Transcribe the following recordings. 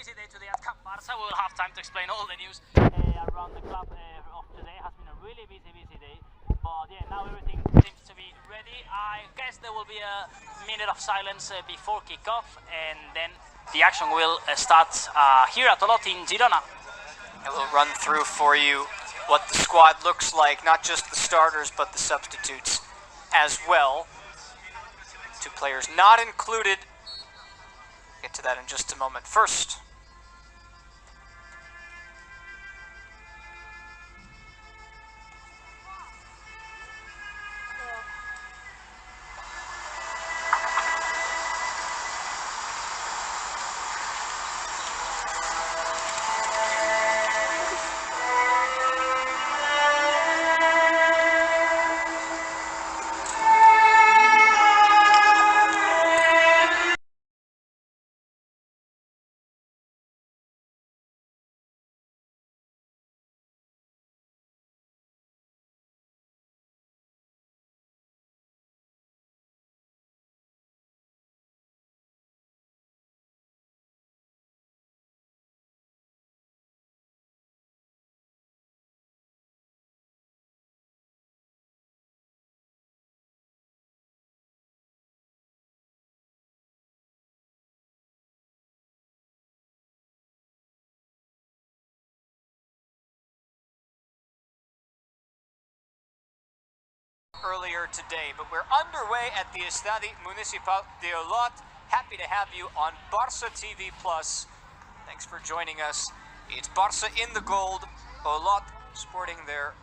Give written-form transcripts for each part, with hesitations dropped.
busy day today at Camp Barça. We will have time to explain all the news around the club of today. Has been a really busy day. But yeah, now everything seems to be ready. I guess there will be a minute of silence before kickoff, and then the action will start here at Olot in Girona. And we'll run through for you what the squad looks like, not just the starters, but the substitutes as well. 2 players not included. Get to that in just a moment. First, earlier today, but we're underway at the Estadi Municipal de Olot. Happy to have you on Barça TV Plus. Thanks for joining us. It's Barça in the gold, Olot sporting their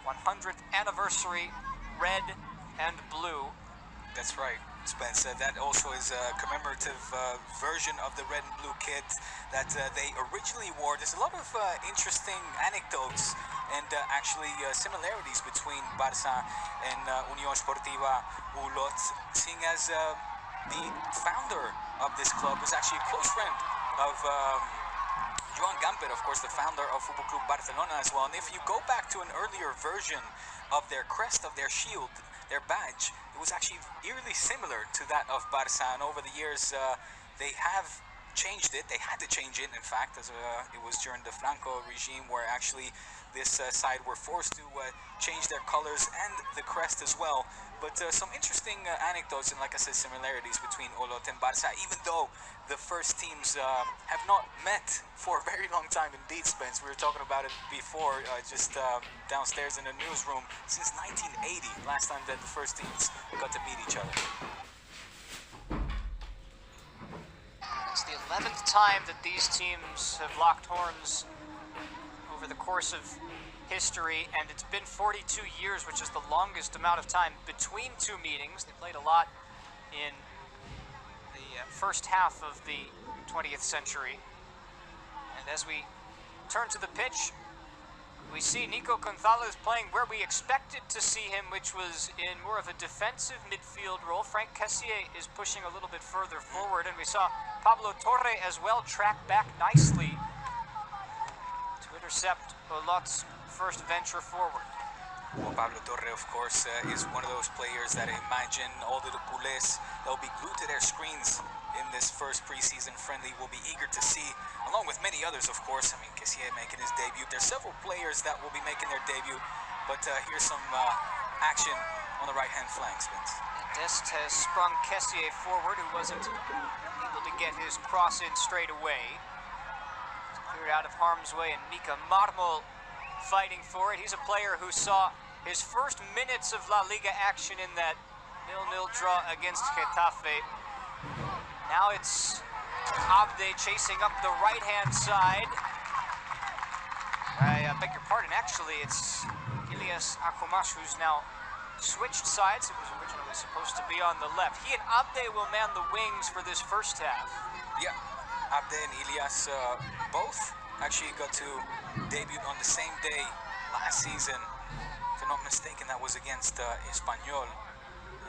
100th anniversary red and blue. That's right, Spence. That also is a commemorative version of the red and blue kit that they originally wore. There's a lot of interesting anecdotes and actually similarities between Barça and Unión Sportiva Olot, seeing as the founder of this club was actually a close friend of Joan Gamper, of course, the founder of Football Club Barcelona as well. And if you go back to an earlier version of their crest, of their shield, their badge, it was actually eerily similar to that of Barça. And over the years, they have changed it. They had to change it, in fact, as it was during the Franco regime, where actually this side were forced to change their colors and the crest as well. But some interesting anecdotes and, like I said, similarities between Olot and Barça, even though the first teams have not met for a very long time indeed, Spence. We were talking about it before, just downstairs in the newsroom, since 1980, last time that the first teams got to meet each other. It's the 11th time that these teams have locked horns over the course of history, and it's been 42 years, which is the longest amount of time between 2 meetings. They played a lot in the first half of the 20th century. And as we turn to the pitch, we see Nico Gonzalez playing where we expected to see him, which was in more of a defensive midfield role. Frank Kessié is pushing a little bit further forward, and we saw Pablo Torre as well track back nicely to intercept Olot's first venture forward. Well, Pablo Torre, of course, is one of those players that I imagine all the culés, they'll be glued to their screens in this first preseason friendly. Will be eager to see, along with many others, of course. I mean, Kessié making his debut. There's several players that will be making their debut, but here's some action on the right-hand flank, Spence. Dest has sprung Kessié forward, who wasn't able to get his cross in straight away. He's cleared out of harm's way, and Mika Marmol fighting for it. He's a player who saw his first minutes of La Liga action in that 0-0 draw against Getafe. Now it's Abde chasing up the right-hand side. I beg your pardon, actually, it's Ilias Akumash who's now switched sides. It was originally supposed to be on the left. He and Abde will man the wings for this first half. Yeah, Abde and Ilias both actually got to debut on the same day last season. If I'm not mistaken, that was against Espanyol.